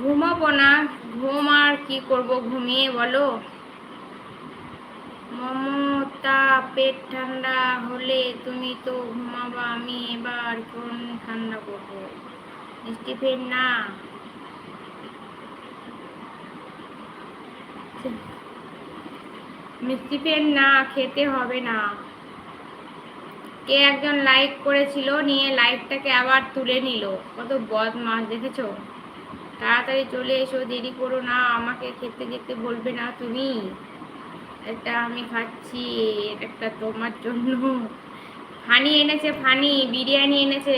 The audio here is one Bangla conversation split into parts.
ঘুমাবো না, ঘুম আর কি করব, ঘুমিয়ে বলো। মমতা, পেট ঠান্ডা হলে তুমি তো ঘুমাবা, আমি এবার কোন ঠান্ডা করবো? স্টিফেন না, স্টিফেন না, খেতে হবে না। কে একজন লাইক করেছিল, নিয়ে লাইকটাকে আবার তুলে নিল। কত বদমাশ দেখেছো। তাড়াতাড়ি চলে এসো, দেরি করো না, আমাকে খেতে যেতে বলবে না তুমি। এটা আমি খাচ্ছি, একটা তোমার জন্য। ফানি এনেছে, ফানি বিরিয়ানি এনেছে,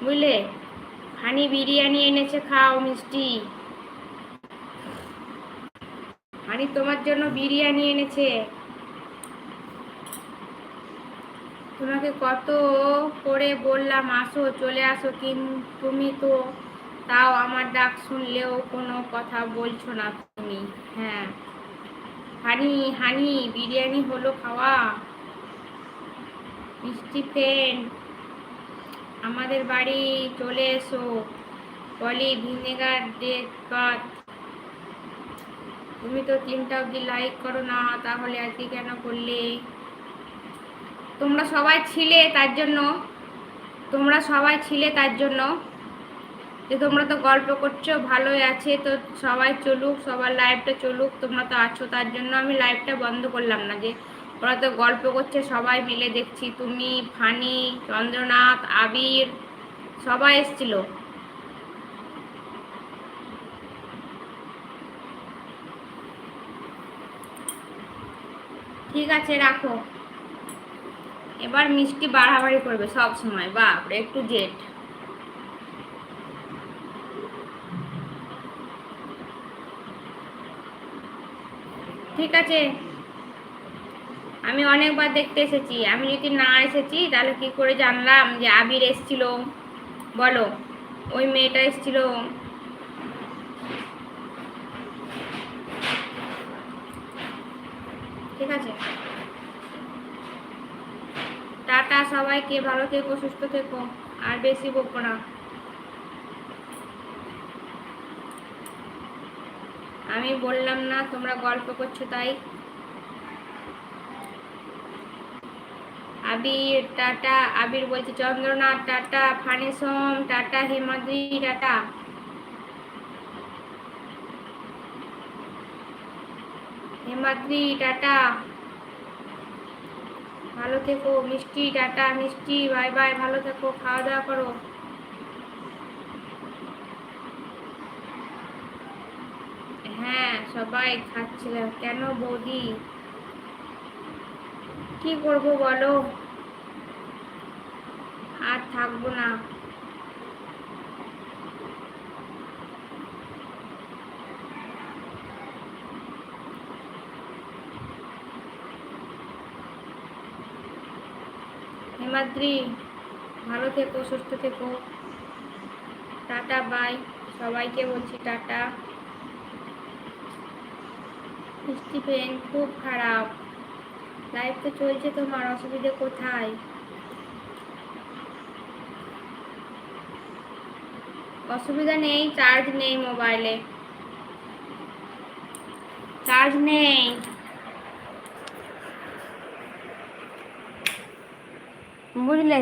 বুঝলে? ফানি বিরিয়ানি এনেছে, খাও মিষ্টি। ফানি তোমার জন্য বিরিয়ানি এনেছে। তোমাকে কত করে বললাম আসো, চলে আসো, কিন্তু তুমি তো তাও আমার ডাক শুনলেও কোনো কথা বলছো না তুমি। হ্যাঁ হানি, হানি বিরিয়ানি হলো খাওয়া। মিষ্টি ফ্রেন্ড, আমাদের বাড়ি চলে এসো। পলি ভিনেগার ডেট বাথ। তুমি তো 3টা অবধি লাইক করো না, তাহলে আজকে কেন করলে? তোমরা সবাই ছিলে তার জন্য, তোমরা সবাই ছিলে তার জন্য যে তোমরা তো গল্প করছো, ভালোই আছে তো, সবাই চলুক, সবার লাইভটা চলুক, তোমরা তো আছো তার জন্য আমি লাইভটা বন্ধ করলাম না। যে ওরা তো গল্প করছে সবাই মিলে দেখছি, তুমি, ফানি, চন্দ্রনাথ, আবির সবাই এসছিল। ঠিক আছে রাখো, এবার মিষ্টি বাড়াবাড়ি করবে সব সময়, বাপরে একটু জেদ। ঠিক আছে, আমি অনেকবার দেখতে এসেছি, আমি যদি না এসেছি তাহলে কি করে জানলাম যে আবির এসছিল? বলো, ওই মেয়েটা এসছিল। ঠিক আছে, টাটা সবাইকে, ভালো থেকো, সুস্থ থেকো, আর বেশি বকো না। আমি বললাম না তোমরা গল্প করছো তাই। আবির টাটা, আবির বলছে চন্দ্রনাথ টাটা, ফানেসম tata, Hemadri tata, Hemadri tata, ভালো থেকো। মিষ্টি টাটা, মিষ্টি বাই বাই, ভালো থেকো, খাওয়া দাওয়া করো। হ্যাঁ সবাই খাচ্ছিলাম, কেন বৌদি? কি করব বলো, আর থাকবো না। হিমাদ্রি ভালো থেকো, সুস্থ থেকো, টাটা বাই, সবাইকে বলছি টাটা। স্টিফেন খুব খারাপ, লাইফ তো চলছে, তোমার অসুবিধে কোথায়? অসুবিধা নেই, চার্জ নেই মোবাইলে, চার্জ নেই। বুঝলে?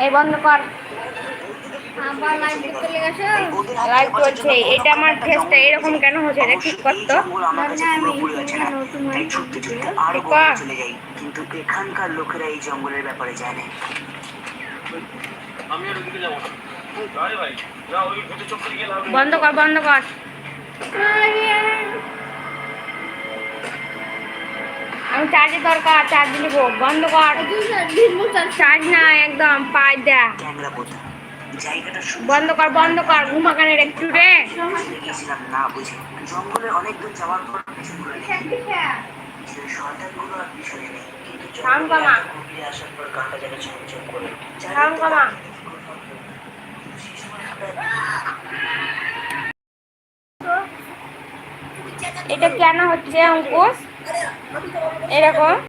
এই বন্ধ কর, আবার লাইভ চলে গেছে, লাইভ চলছে। এটা আমার ফেসটা এরকম কেন হচ্ছে রে? ঠিক করতো কিন্তু এখানকার লোকেরা এই জঙ্গলের ব্যাপারে জানে। বন্ধ কর, বন্ধ কর। আমি চার্জের দরকার, চার্জ নিব, বন্ধ কর। চার্জ না একদম, পাই দা বন্ধ কর, বন্ধ কর, ঘুমাকানের একটু রে। না বুঝে জঙ্গলে অনেক দূর যাওয়ার পর শয়তানগুলো আর পিছনে নেই, কিন্তু গভীরে আসার পর গানটা যেন ঝমঝম করে। এটা কেন হচ্ছে অঙ্কুশ? এরকম